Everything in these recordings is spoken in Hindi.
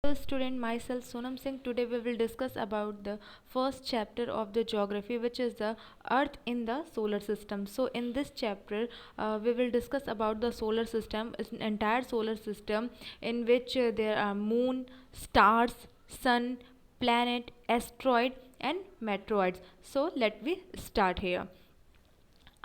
Hello student, myself Sonam Singh. Today we will discuss about the first chapter of the geography, which is the earth in the solar system. So in this chapter we will discuss about the solar system. It's an entire solar system in which there are moon, stars, sun, planet, asteroid and meteoroids. So let me start here.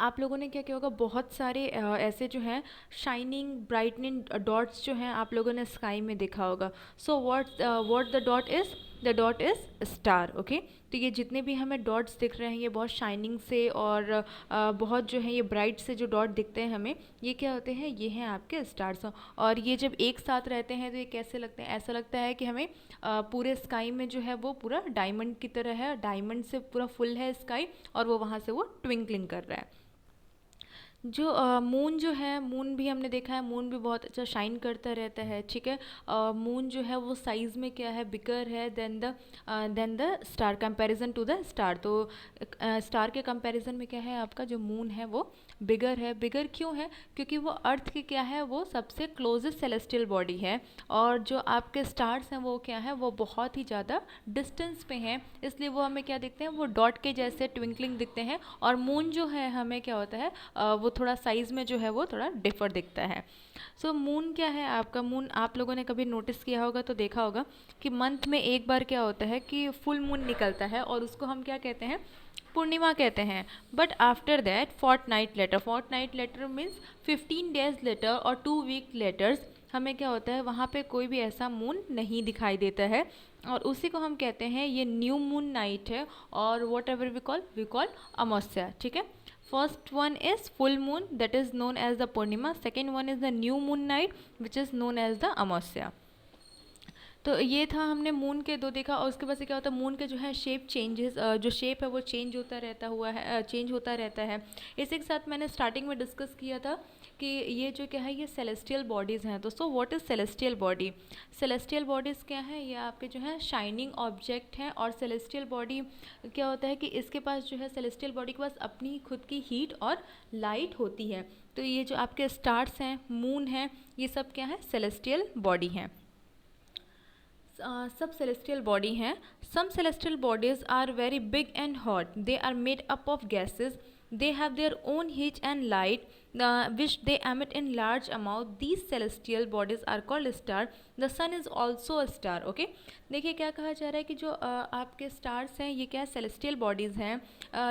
आप लोगों ने क्या किया होगा, बहुत सारे ऐसे जो हैं शाइनिंग ब्राइटनिंग डॉट्स जो हैं आप लोगों ने स्काई में देखा होगा. So what the dot is, the dot is star. Okay, तो ये जितने भी हमें डॉट्स दिख रहे हैं ये बहुत शाइनिंग से और बहुत जो है ये ब्राइट से जो डॉट दिखते हैं हमें, ये क्या होते हैं, ये हैं आपके स्टार्स. और ये जब एक साथ रहते हैं तो ये कैसे लगते हैं, ऐसा लगता है कि हमें पूरे स्काई में जो है वो पूरा डायमंड की तरह है, डायमंड से पूरा फुल है स्काई और वो वहाँ से वो ट्विंकलिंग कर रहा है. जो मून जो है, मून भी हमने देखा है, मून भी बहुत अच्छा शाइन करता रहता है. ठीक है, मून जो है वो साइज़ में क्या है, बिगर है than the star, comparison to the star. तो स्टार के कंपैरिजन में क्या है, आपका जो मून है वो बिगर है. बिगर क्यों है, क्योंकि वो अर्थ के क्या है, वो सबसे क्लोजेस्ट सेलेस्टियल बॉडी है. और जो आपके स्टार्स हैं वो क्या है, वो बहुत ही ज़्यादा डिस्टेंस पे हैं, इसलिए वो हमें क्या दिखते हैं, वो डॉट के जैसे ट्विंकलिंग दिखते हैं. और मून जो है हमें क्या होता है, वो थोड़ा साइज़ में जो है वो थोड़ा डिफर दिखता है. सो मून क्या है आपका, मून आप लोगों ने कभी नोटिस किया होगा तो देखा होगा कि मंथ में एक बार क्या होता है कि फुल मून निकलता है और उसको हम क्या कहते हैं, पूर्णिमा कहते हैं. But after that fortnight later means 15 days later और 2 वीक लेटर्स हमें क्या होता है, वहाँ पे कोई भी ऐसा मून नहीं दिखाई देता है और उसी को हम कहते हैं ये न्यू मून नाइट है. और वॉट एवर वी कॉल अमावस्या. ठीक है, first one is full moon, that is known as the Purnima. Second one is the new moon night, which is known as the Amasya. तो ये था, हमने मून के दो देखा. और उसके बाद से क्या होता है, मून के जो है शेप चेंजेस, जो शेप है वो चेंज होता रहता हुआ है, चेंज होता रहता है. इसी के साथ मैंने स्टार्टिंग में डिस्कस किया था कि ये जो क्या है, ये सेलेस्टियल बॉडीज़ हैं. तो so what is celestial body, celestial bodies क्या है, ये आपके जो है शाइनिंग ऑब्जेक्ट हैं. और सेलेस्टियल बॉडी क्या होता है कि इसके पास जो है, सेलेस्टियल बॉडी के पास अपनी खुद की हीट और लाइट होती है. तो ये जो आपके स्टार्स हैं, मून हैं, ये सब क्या है, सेलेस्टियल बॉडी हैं. सब सेलेस्टियल बॉडी हैं. Some celestial bodies are very big and hot. They are made up of gases. They have their own heat and light which they emit in large amount. These celestial bodies are called star. The sun is also a star. Okay, देखिए क्या कहा जा रहा है कि जो आपके स्टार्स हैं ये क्या सेलेस्टियल बॉडीज़ हैं.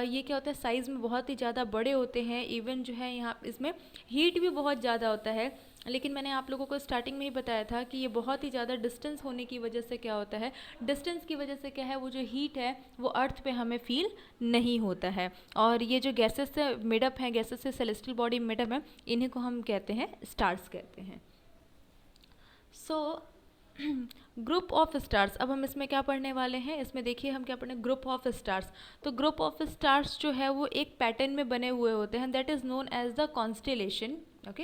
ये क्या होता है, साइज़ में बहुत ही ज़्यादा बड़े होते हैं. इवन जो है यहाँ इसमें हीट भी बहुत ज़्यादा होता है. लेकिन मैंने आप लोगों को स्टार्टिंग में ही बताया था कि ये बहुत ही ज़्यादा डिस्टेंस होने की वजह से क्या होता है, डिस्टेंस की वजह से क्या है, वो जो हीट है वो अर्थ पे हमें फील नहीं होता है. और ये जो गैसेस से मेडअप हैं, गैसेस से सेलेस्टियल बॉडी मेडअप है, इन्हीं को हम कहते हैं स्टार्स कहते हैं. सो ग्रुप ऑफ स्टार्स, अब हम इसमें क्या पढ़ने वाले हैं, इसमें देखिए हम क्या पढ़ने, ग्रुप ऑफ स्टार्स. तो ग्रुप ऑफ स्टार्स जो है वो एक पैटर्न में बने हुए होते हैं, that is known as the constellation. Okay,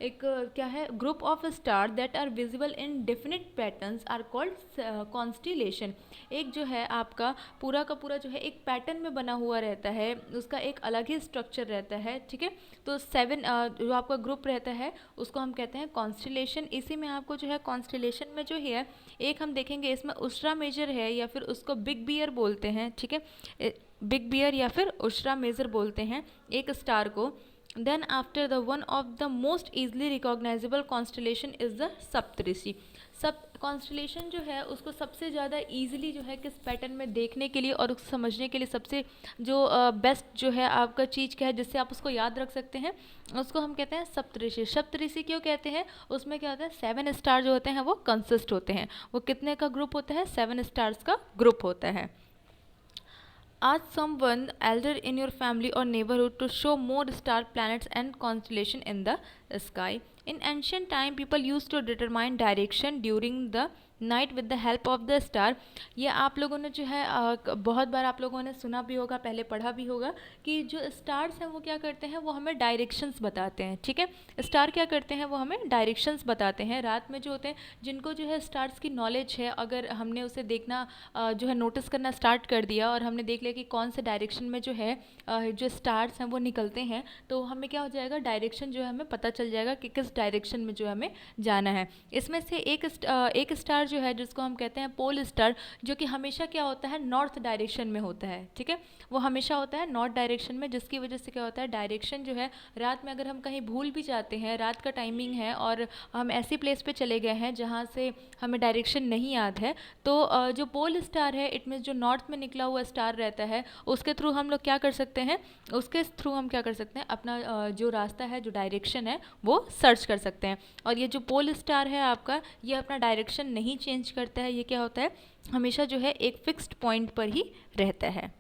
एक क्या है, group of star that are visible in definite patterns are called constellation. एक जो है आपका पूरा का पूरा जो है एक पैटर्न में बना हुआ रहता है, उसका एक अलग ही स्ट्रक्चर रहता है. ठीक है, तो 7 जो आपका ग्रुप रहता है उसको हम कहते हैं कॉन्स्टेलेशन. इसी में आपको जो है कॉन्स्टेलेशन में जो है एक हम देखेंगे, इसमें उशरा मेजर है या फिर उसको बिग बियर बोलते हैं. ठीक है, बिग बियर या फिर उशरा मेजर बोलते हैं एक स्टार को. Then after the one of the most easily recognizable constellation is the सप्तऋषि. सब कॉन्स्टलेशन जो है उसको सबसे ज़्यादा ईजिली जो है किस पैटर्न में देखने के लिए और उसको समझने के लिए सबसे जो बेस्ट जो है आपका चीज़ क्या है जिससे आप उसको याद रख सकते हैं, उसको हम कहते हैं सप्तऋषि. सप्तऋषि क्यों कहते हैं, उसमें क्या होता है, 7 स्टार जो होते हैं वो कंसिस्ट होते हैं. वो कितने का ग्रुप होता है, 7 स्टार्स का ग्रुप होता है. Ask someone elder in your family or neighborhood to show more star, planets and constellation in the sky. In ancient time, people used to determine direction during the night with the help of the star. ये आप लोगों ने जो है बहुत बार आप लोगों ने सुना भी होगा, पहले पढ़ा भी होगा कि जो स्टार्स हैं वो क्या करते हैं, वो हमें डायरेक्शंस बताते हैं. ठीक है, स्टार क्या करते हैं, वो हमें डायरेक्शंस बताते हैं. रात में जो होते हैं, जिनको जो है स्टार्स की नॉलेज है, अगर हमने उसे देखना जो है नोटिस करना स्टार्ट कर दिया और हमने देख लिया कि कौन से डायरेक्शन में जो है जो स्टार्स हैं वो निकलते हैं, तो हमें क्या हो जाएगा, डायरेक्शन जो है हमें पता चल जाएगा कि किस डायरेक्शन में जो हमें जाना है. इसमें से एक स्टार जो है जिसको हम कहते हैं पोल स्टार, जो कि हमेशा क्या होता है नॉर्थ डायरेक्शन में होता है, ठीक है, वो हमेशा होता है नॉर्थ डायरेक्शन में, जिसकी वजह से क्या होता है डायरेक्शन जो है रात में अगर हम कहीं भूल भी जाते हैं, रात का टाइमिंग है और हम ऐसी प्लेस पे चले गए हैं जहाँ से हमें डायरेक्शन नहीं याद है, तो जो पोल स्टार है इट मीन्स जो नॉर्थ में निकला हुआ स्टार रहता है उसके थ्रू हम लोग क्या कर सकते हैं, उसके थ्रू हम क्या कर सकते हैं अपना जो रास्ता है, जो डायरेक्शन है वो सर्च कर सकते हैं। और ये जो पोल स्टार है आपका, ये अपना डायरेक्शन नहीं चेंज करता है, ये क्या होता है हमेशा जो है एक फिक्स्ड पॉइंट पर ही रहता है।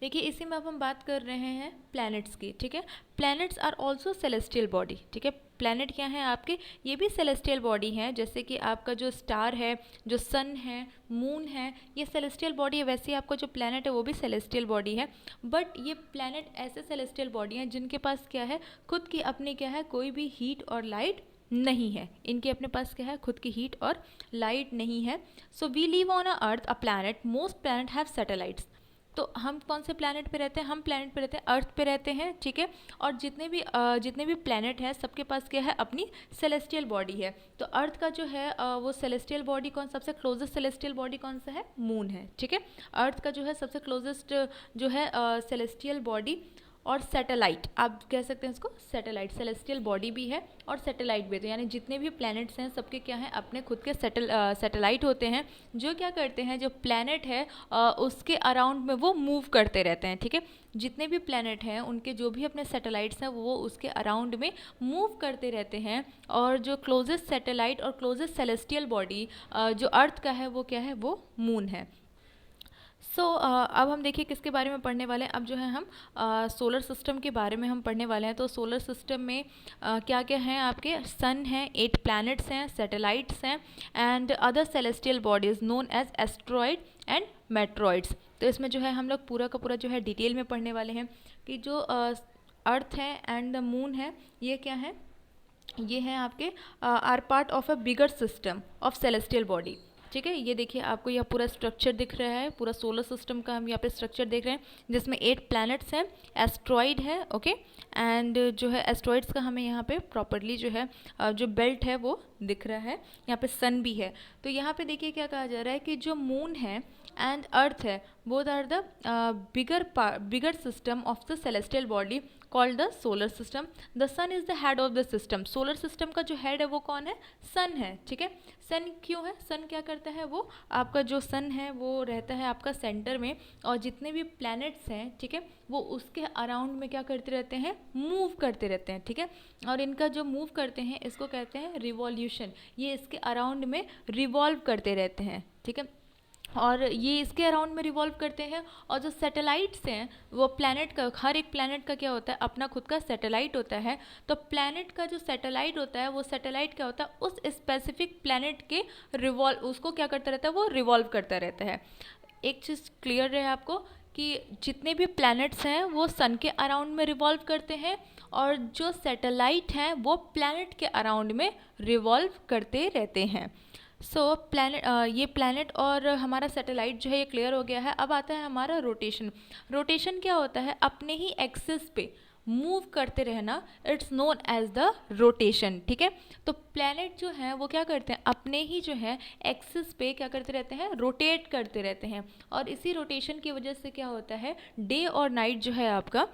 देखिए इसी में अब हम बात कर रहे हैं प्लैनेट्स की, ठीक है। Planets are also celestial body, ठीक है। प्लैनेट क्या है आपके, ये भी सेलेस्टियल बॉडी हैं, जैसे कि आपका जो स्टार है, जो सन है, मून है, ये सेलेस्टियल बॉडी है, वैसे ही आपका जो प्लैनेट है वो भी सेलेस्टियल बॉडी है। बट ये प्लैनेट ऐसे सेलेस्टियल बॉडी हैं जिनके पास क्या है, खुद की अपनी क्या है कोई भी हीट और लाइट नहीं है, इनके अपने पास क्या है खुद की हीट और लाइट नहीं है। So we live on a earth a planet, most planet have satellites. तो हम कौन से प्लैनेट पे रहते हैं, हम प्लैनेट पे रहते हैं, अर्थ पे रहते हैं, ठीक है। और जितने भी प्लैनेट हैं सबके पास क्या है अपनी सेलेस्टियल बॉडी है। तो अर्थ का जो है वो सेलेस्टियल बॉडी सबसे क्लोजेस्ट सेलेस्टियल बॉडी कौन सा है, मून है, ठीक है। अर्थ का जो है सबसे क्लोजेस्ट जो है सेलेस्टियल बॉडी और सैटेलाइट, आप कह सकते हैं इसको सैटेलाइट, सेलेस्टियल बॉडी भी है और सैटेलाइट भी है। तो यानी जितने भी प्लैनेट्स हैं सबके क्या हैं अपने खुद के सैटेलाइट होते हैं, जो क्या करते हैं जो प्लैनेट है उसके अराउंड में वो मूव करते रहते हैं, ठीक है। जितने भी प्लैनेट हैं उनके जो भी अपने सैटेलाइट्स हैं वो उसके अराउंड में मूव करते रहते हैं। और जो क्लोजेस्ट सैटेलाइट और क्लोजेस्ट सेलेस्टियल बॉडी जो अर्थ का है वो क्या है, वो मून है। अब हम देखिए किसके बारे में पढ़ने वाले हैं। अब जो है हम सोलर सिस्टम के बारे में हम पढ़ने वाले हैं। तो सोलर सिस्टम में क्या क्या हैं आपके, सन हैं, 8 प्लैनेट्स हैं, सैटेलाइट्स हैं and other celestial bodies known as asteroid and meteoroids. तो इसमें जो है हम लोग पूरा का पूरा जो है डिटेल में पढ़ने वाले हैं कि जो अर्थ है एंड द मून है ये क्या है, ये है आपके are part of a bigger system of celestial body, ठीक है। ये देखिए आपको यह पूरा स्ट्रक्चर दिख रहा है, पूरा सोलर सिस्टम का हम यहाँ पे स्ट्रक्चर देख रहे हैं जिसमें 8 प्लैनेट्स हैं, एस्ट्रॉइड है, ओके। एंड जो है एस्ट्रॉइड्स का हमें यहाँ पे प्रॉपरली जो है जो बेल्ट है वो दिख रहा है, यहाँ पे सन भी है। तो यहाँ पे देखिए क्या कहा जा रहा है कि जो मून है एंड अर्थ है both are the bigger system of the celestial body called the solar system. The sun is the head of the system. Solar system का जो हेड है वो कौन है, सन है, ठीक है। सन क्यों है, सन क्या करता है, वो आपका जो सन है वो रहता है आपका सेंटर में और जितने भी प्लैनेट्स हैं, ठीक है, वो उसके अराउंड में क्या करते रहते हैं, मूव करते रहते हैं, ठीक है। और इनका जो मूव करते हैं इसको कहते हैं रिवॉल्यूशन, ये इसके अराउंड में रिवॉल्व करते रहते हैं, ठीक है। और ये इसके अराउंड में रिवॉल्व करते हैं। और जो सैटेलाइट्स हैं वो प्लैनेट का, हर एक प्लैनेट का क्या होता है अपना खुद का सैटेलाइट होता है। तो प्लैनेट का जो सैटेलाइट होता है वो सैटेलाइट क्या होता है उस स्पेसिफिक प्लैनेट के उसको क्या करता रहता है, वो रिवॉल्व करता रहता है। एक चीज़ क्लियर रहे आपको कि जितने भी प्लैनेट्स हैं वो सन के अराउंड में रिवॉल्व करते हैं और जो सैटेलाइट हैं वो प्लैनेट के अराउंड में रिवॉल्व करते रहते हैं। ये प्लैनेट और हमारा सैटेलाइट जो है ये क्लियर हो गया है। अब आता है हमारा रोटेशन। रोटेशन क्या होता है, अपने ही एक्सिस पे मूव करते रहना, it's known as the rotation, ठीक है। तो प्लैनेट जो है वो क्या करते हैं अपने ही जो है एक्सिस पे क्या करते रहते हैं, रोटेट करते रहते हैं। और इसी रोटेशन की वजह से क्या होता है, डे और नाइट जो है आपका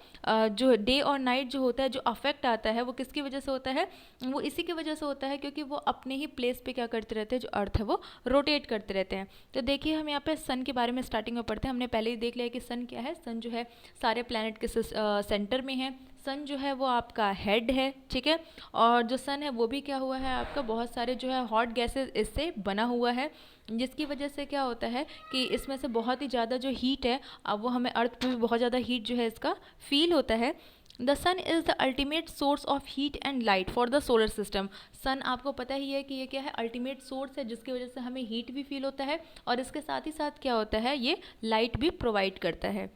जो डे और नाइट जो होता है, जो अफेक्ट आता है वो किसकी वजह से होता है, वो इसी की वजह से होता है क्योंकि वो अपने ही प्लेस पे क्या करते रहते हैं, जो अर्थ है वो रोटेट करते रहते हैं। तो देखिए हम यहाँ पे सन के बारे में स्टार्टिंग में पढ़ते हैं। हमने पहले ही देख लिया कि सन क्या है, सन जो है सारे प्लैनेट के सेंटर में है। सन जो है वो आपका हेड है, ठीक है। और जो सन है वो भी क्या हुआ है आपका, बहुत सारे जो है हॉट गैसेस इससे बना हुआ है, जिसकी वजह से क्या होता है कि इसमें से बहुत ही ज़्यादा जो हीट है अब वो हमें अर्थ पे भी बहुत ज़्यादा हीट जो है इसका फील होता है। The sun is the ultimate source of heat and light for the solar system. Sun आपको पता ही है कि ये क्या है, अल्टीमेट सोर्स है जिसकी वजह से हमें हीट भी फील होता है और इसके साथ ही साथ क्या होता है, ये लाइट भी प्रोवाइड करता है।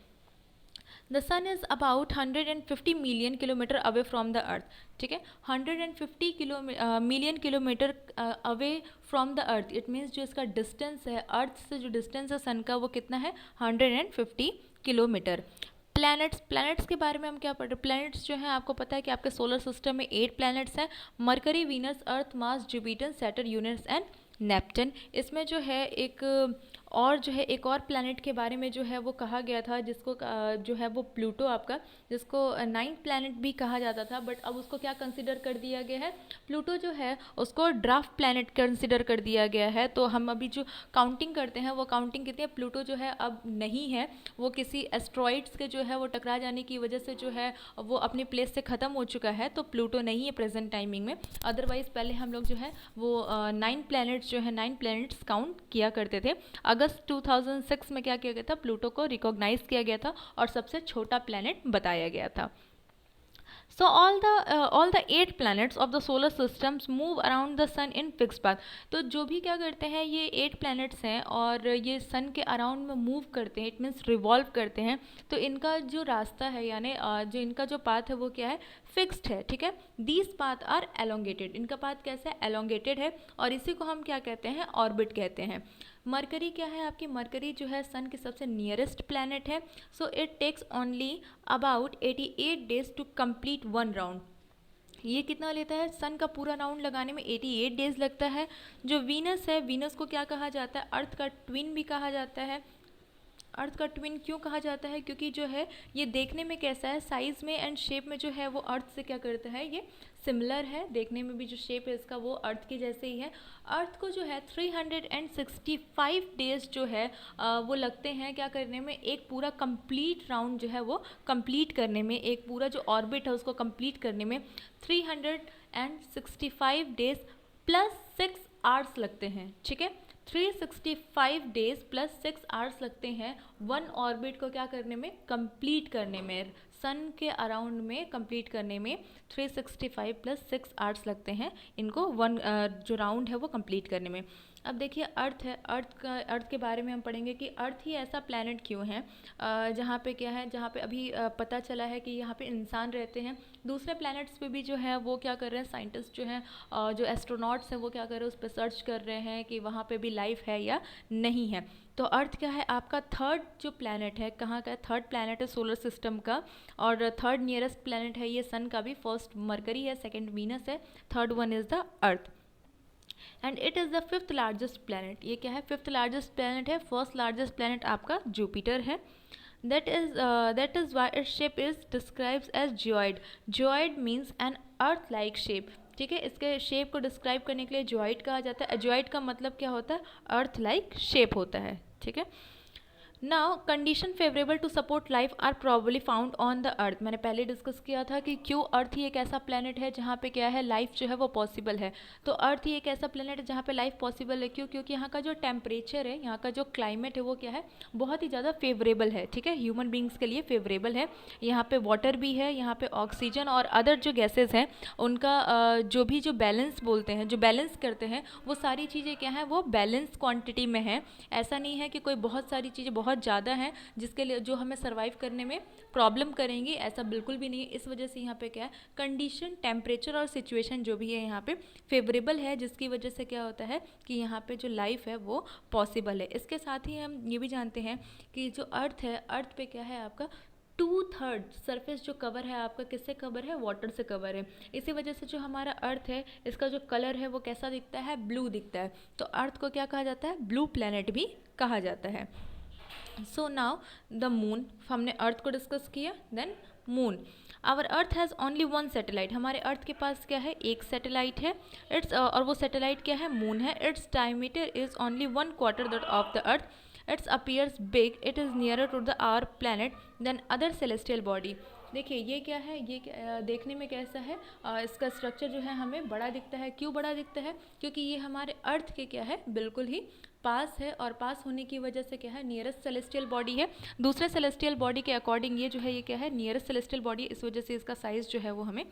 The sun is about 150 million kilometre away from the earth, ठीक है। 150 million kilometre away from the earth, it means जो इसका डिस्टेंस है अर्थ से, जो डिस्टेंस है सन का वो कितना है, 150 किलोमीटर। प्लैनेट्स के बारे में हम क्या पढ़ रहे हैं, प्लैनेट्स जो हैं आपको पता है कि आपके सोलर सिस्टम में 8 प्लैनेट्स हैं, Mercury, Venus, Earth, Mars, Jupiter, Saturn, Uranus and Neptune. इसमें जो है एक और प्लैनेट के बारे में जो है वो कहा गया था, जिसको जो है वो प्लूटो आपका, जिसको नाइन्थ प्लैनेट भी कहा जाता था, बट अब उसको क्या कंसिडर कर दिया गया है, प्लूटो जो है उसको ड्राफ्ट प्लैनेट कंसिडर कर दिया गया है। तो हम अभी जो काउंटिंग करते हैं वो काउंटिंग कितनी है, प्लूटो जो है अब नहीं है, वो किसी एस्ट्रॉइड्स के जो है वो टकरा जाने की वजह से जो है वो अपने प्लेस से ख़त्म हो चुका है, तो प्लूटो नहीं है प्रेजेंट टाइमिंग में। अदरवाइज़ पहले हम लोग जो है वो 9 प्लैनेट्स काउंट किया करते थे। अगस्त 2006 में क्या किया गया था, प्लूटो को रिकॉग्नाइज किया गया था और सबसे छोटा प्लैनेट बताया गया था। So all the 8 planets of the solar systems move around the sun in fixed path। तो जो भी क्या करते हैं, ये 8 planets हैं और ये सन के अराउंड में मूव करते हैं, इट मीन्स रिवॉल्व करते हैं। तो इनका जो रास्ता है यानी जो इनका जो पाथ है वो क्या है, फिक्स्ड है, ठीक है। दीज पाथ आर एलोंगेटेड, इनका पाथ कैसा है, एलोंगेटेड है, और इसी को हम क्या कहते हैं, ऑर्बिट कहते हैं। मरकरी क्या है आपकी, मरकरी जो है सन के सबसे नियरेस्ट प्लैनेट है। So it takes only about 88 days to complete one round. ये कितना लेता है, सन का पूरा राउंड लगाने में 88 डेज लगता है। जो वीनस है, वीनस को क्या कहा जाता है, अर्थ का ट्विन भी कहा जाता है। अर्थ का ट्विन क्यों कहा जाता है, क्योंकि जो है ये देखने में कैसा है, साइज़ में एंड शेप में जो है वो अर्थ से क्या करता है, ये सिमिलर है, देखने में भी जो शेप है इसका वो अर्थ के जैसे ही है। अर्थ को जो है 365 डेज जो है वो लगते हैं क्या करने में, एक पूरा कंप्लीट राउंड जो है वो कंप्लीट करने में, एक पूरा जो ऑर्बिट है उसको कंप्लीट करने में 365 डेज प्लस 6 आवर्स लगते हैं, ठीक है। 365 डेज प्लस 6 आवर्स लगते हैं वन ऑर्बिट को क्या करने में, कंप्लीट करने में, सन के अराउंड में कंप्लीट करने में 365 प्लस 6 आवर्स लगते हैं इनको वन जो राउंड है वो कंप्लीट करने में। अब देखिए अर्थ है, अर्थ के बारे में हम पढ़ेंगे कि अर्थ ही ऐसा प्लैनेट क्यों है जहाँ पे क्या है, जहाँ पे अभी पता चला है कि यहाँ पे इंसान रहते हैं। दूसरे प्लैनेट्स पे भी जो है वो क्या कर रहे हैं, साइंटिस्ट जो हैं जो एस्ट्रोनॉट्स हैं वो क्या कर रहे हैं, उस पर सर्च कर रहे हैं कि वहाँ पे भी लाइफ है या नहीं है। तो अर्थ क्या है आपका थर्ड जो प्लैनेट है, कहाँ का है, थर्ड प्लैनेट है सोलर सिस्टम का, और थर्ड नियरेस्ट प्लैनेट है ये सन का भी। फर्स्ट मरकरी है, सेकंड वीनस है, third one is the earth, and it is the fifth largest planet. ये क्या है, फिफ्थ लार्जेस्ट प्लैनेट है। फर्स्ट लार्जेस्ट प्लैनेट आपका जुपिटर है। that is why its shape is described as geoid। geoid means an earth like shape, ठीक है। इसके शेप को डिस्क्राइब करने के लिए जॉइड कहा जाता है। जॉइड का मतलब क्या होता है, अर्थ लाइक शेप होता है, ठीक है। Now condition favourable to support life are probably found on the earth. मैंने पहले डिस्कस किया था कि क्यों अर्थ ही एक ऐसा प्लेनेट है जहाँ पे क्या है, लाइफ जो है वो पॉसिबल है। तो अर्थ ही एक ऐसा प्लेनेट है जहाँ पे लाइफ पॉसिबल है, क्यों, क्योंकि यहाँ का जो टेम्परेचर है, यहाँ का जो क्लाइमेट है वो क्या है, बहुत ही ज़्यादा फेवरेबल है, ठीक है, ह्यूमन बींग्स के लिए फेवरेबल है। यहाँ पे वाटर भी है, यहाँ पे ऑक्सीजन और अदर जो गैसेज हैं उनका जो बैलेंस बोलते हैं, जो बैलेंस करते हैं, वो सारी चीज़ें क्या हैं, वो बैलेंस क्वांटिटी में है। ऐसा नहीं है कि कोई बहुत सारी चीज़ें बहुत ज़्यादा हैं जिसके लिए जो हमें सर्वाइव करने में प्रॉब्लम करेंगी, ऐसा बिल्कुल भी नहीं है। इस वजह से यहाँ पे क्या है, कंडीशन, टेम्परेचर और सिचुएशन जो भी है यहाँ पे फेवरेबल है, जिसकी वजह से क्या होता है कि यहाँ पे जो लाइफ है वो पॉसिबल है। इसके साथ ही हम ये भी जानते हैं कि जो अर्थ है, अर्थ पे क्या है आपका 2/3 सरफेस जो कवर है आपका किससे कवर है, वाटर से कवर है। इसी वजह से जो हमारा अर्थ है इसका जो कलर है वो कैसा दिखता है, ब्लू दिखता है। तो अर्थ को क्या कहा जाता है, ब्लू प्लैनेट भी कहा जाता है। सो नाउ द मून, हमने अर्थ को डिस्कस किया, then moon. Our earth has only one satellite. हमारे अर्थ के पास क्या है, एक सैटेलाइट है। इट्स और वो सैटेलाइट क्या है, मून है। Its diameter is only 1/4 that of the earth. It's appears big, it is nearer to the our planet than other celestial body. देखिए ये क्या है, ये देखने में कैसा है, इसका स्ट्रक्चर जो है हमें बड़ा दिखता है। क्यों बड़ा दिखता है, क्योंकि ये हमारे अर्थ के क्या है, बिल्कुल ही पास है, और पास होने की वजह से क्या है, नियरेस्ट सेलेस्टियल बॉडी है। दूसरे सेलेस्टियल बॉडी के अकॉर्डिंग ये जो है ये क्या है, नियरेस्ट सेलेस्टियल बॉडी, इस वजह से इसका साइज़ जो है वो हमें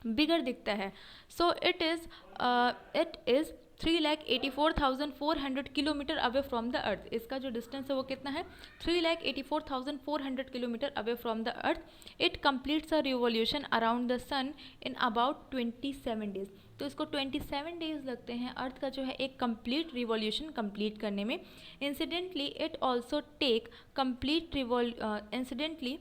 बिगर दिखता है। So it is 3,84,400 kilometre away from the earth. इसका जो डिस्टेंस है वो कितना है, 3,84,400 kilometre away from the earth. It completes a revolution around the sun in about 27 days. तो इसको 27 डेज लगते हैं अर्थ का जो है एक कंप्लीट रिवॉल्यूशन कंप्लीट करने में। Incidentally it also take complete incidentally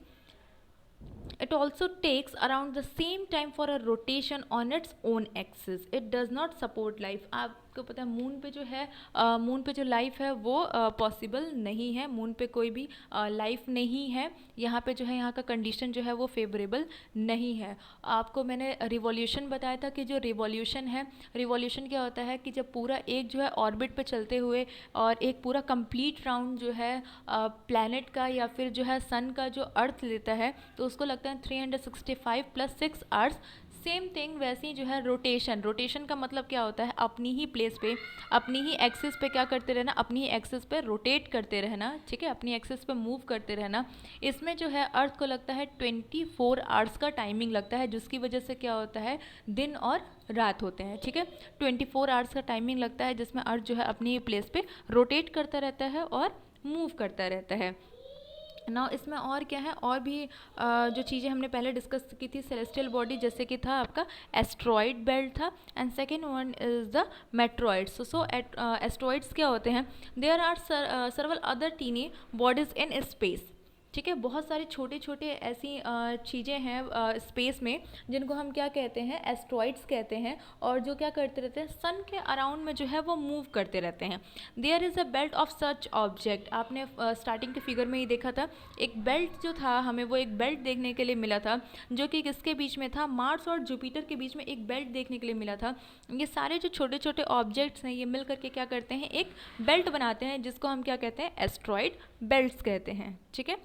it also takes around the same time for a rotation on its own axis. It does not support life। आप आपको पता है मून पे जो है मून पे जो लाइफ है वो पॉसिबल नहीं है, मून पे कोई भी लाइफ नहीं है, यहाँ पे जो है यहाँ का कंडीशन जो है वो फेवरेबल नहीं है। आपको मैंने रिवॉल्यूशन बताया था कि जो रिवॉल्यूशन है, रिवॉल्यूशन क्या होता है कि जब पूरा एक जो है ऑर्बिट पे चलते हुए और एक पूरा कंप्लीट राउंड जो है प्लैनेट का या फिर जो है सन का जो अर्थ लेता है तो उसको लगता है 365 + 6 आवर्स। सेम थिंग वैसे ही जो है रोटेशन, रोटेशन का मतलब क्या होता है अपनी ही प्लेस पे, अपनी ही एक्सिस पे क्या करते रहना, अपनी ही एक्सिस पे रोटेट करते रहना, ठीक है, अपनी एक्सिस पे मूव करते रहना। इसमें जो है अर्थ को लगता है 24 आवर्स का टाइमिंग लगता है, जिसकी वजह से क्या होता है दिन और रात होते हैं, ठीक है। 24 आवर्स का टाइमिंग लगता है जिसमें अर्थ जो है अपनी ही प्लेस पे रोटेट करता रहता है और मूव करता रहता है ना। इसमें और क्या है, और भी जो चीज़ें हमने पहले डिस्कस की थी सेलेस्टियल बॉडी, जैसे कि था आपका एस्ट्रॉइड बेल्ट था and second one is the meteoroids. So asteroids क्या होते हैं, there are several other tiny bodies in space, ठीक है, बहुत सारे छोटे छोटे ऐसी चीज़ें हैं स्पेस में जिनको हम क्या कहते हैं एस्ट्रॉइड्स कहते हैं, और जो क्या करते रहते हैं सन के अराउंड में जो है वो मूव करते रहते हैं। There is a belt of such object, आपने स्टार्टिंग के फिगर में ही देखा था एक बेल्ट जो था, हमें वो एक बेल्ट देखने के लिए मिला था जो कि किसके बीच में था, मार्स और जुपिटर के बीच में एक बेल्ट देखने के लिए मिला था। ये सारे जो छोटे छोटे ऑब्जेक्ट्स हैं ये मिल करके क्या करते हैं एक बेल्ट बनाते हैं जिसको हम क्या कहते हैं एस्ट्रॉइड बेल्ट्स कहते हैं, ठीक है।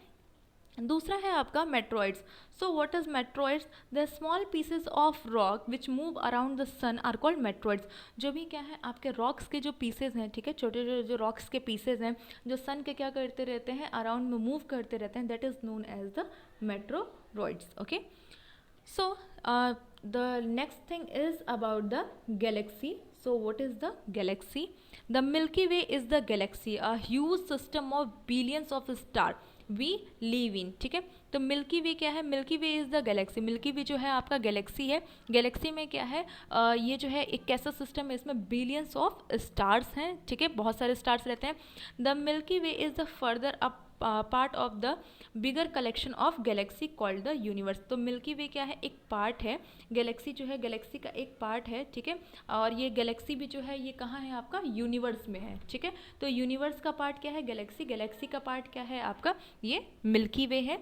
दूसरा है आपका meteoroids. So what is meteoroids, the small pieces of rock which move around the sun are called meteoroids. जो भी क्या है आपके रॉक्स के जो पीसेज हैं, ठीक है, छोटे छोटे जो रॉक्स के पीसेज हैं जो सन के क्या करते रहते हैं अराउंड में मूव करते रहते हैं, that is known as the meteoroids, okay. So the next thing is about the galaxy. So what is the galaxy? The Milky Way is the galaxy, a huge system of billions of stars we live in, ठीक है। तो मिल्की वे क्या है, Milky Way is the galaxy, Milky Way जो है आपका गैलेक्सी है। गैलेक्सी में क्या है ये जो है एक कैसा सिस्टम है, इसमें बिलियंस ऑफ स्टार्स हैं, ठीक है, बहुत सारे स्टार्स रहते हैं। The Milky Way is the further up part of the bigger collection of Galaxy called the universe. तो मिल्की वे क्या है एक पार्ट है, गैलेक्सी जो है गैलेक्सी का एक पार्ट है, ठीक है। और ये गैलेक्सी भी जो है ये कहाँ है आपका यूनिवर्स में है, ठीक है। तो यूनिवर्स का पार्ट क्या है गैलेक्सी, गैलेक्सी का पार्ट क्या है आपका ये मिल्की वे है।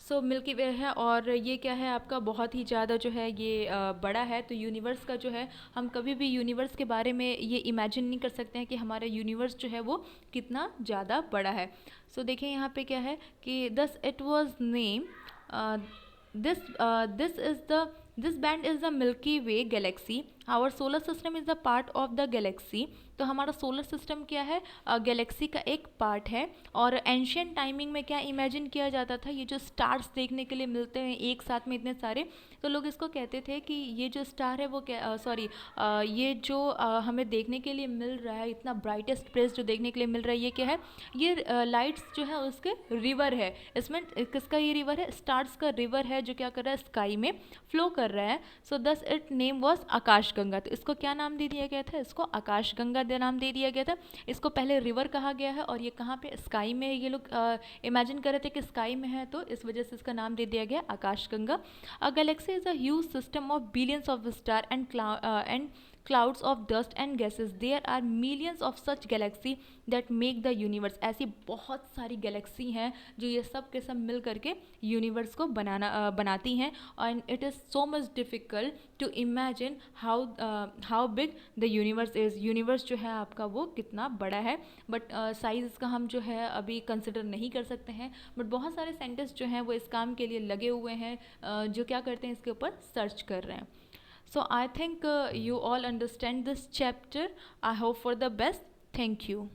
सो मिल्की वे है और ये क्या है आपका बहुत ही ज़्यादा जो है ये बड़ा है। तो यूनिवर्स का जो है हम कभी भी यूनिवर्स के बारे में ये इमेजिन नहीं कर सकते हैं कि हमारा यूनिवर्स जो है वो कितना ज़्यादा बड़ा है। सो देखिए यहाँ पे क्या है कि दस it was name this band is the Milky Way galaxy, our solar system is the part of the galaxy. तो हमारा सोलर सिस्टम क्या है गैलेक्सी का एक पार्ट है। और एंशियंट टाइमिंग में क्या इमेजिन किया जाता था, ये जो स्टार्स देखने के लिए मिलते हैं एक साथ में इतने सारे, तो लोग इसको कहते थे कि ये जो स्टार है वो क्या ये जो हमें देखने के लिए मिल रहा है, इतना ब्राइटेस्ट प्लेस जो देखने के लिए मिल रहा है, ये क्या है, ये लाइट्स जो है उसके रिवर है। इसमें किसका ये रिवर है, स्टार्स का रिवर है जो क्या कर रहा है स्काई में फ्लो कर रहा है। सो दस इट नेम वॉज आकाश गंगा। तो इसको क्या नाम दे दिया गया था, इसको आकाश गंगा नाम दे दिया गया था। इसको पहले रिवर कहा गया है और ये कहाँ पे स्काई में है, ये लोग इमेजिन कर रहे थे कि स्काई में है तो इस वजह से इसका नाम दे दिया गया Akash Ganga. A galaxy is a huge system of billions of star and clouds of dust and gases. There are millions of such galaxy that make the universe. ऐसी बहुत सारी गैलेक्सी हैं जो ये सब के सब मिल करके यूनिवर्स को बनाती हैं। and it is so much difficult to imagine how big the universe is. Universe जो है आपका वो कितना बड़ा है, बट साइज़ इसका हम जो है अभी कंसिडर नहीं कर सकते हैं। बट बहुत सारे साइंटिस्ट जो हैं वो इस काम के लिए लगे हुए हैं जो क्या करते हैं इसके ऊपर सर्च कर रहे हैं। So I think you all understand this chapter. I hope for the best. Thank you.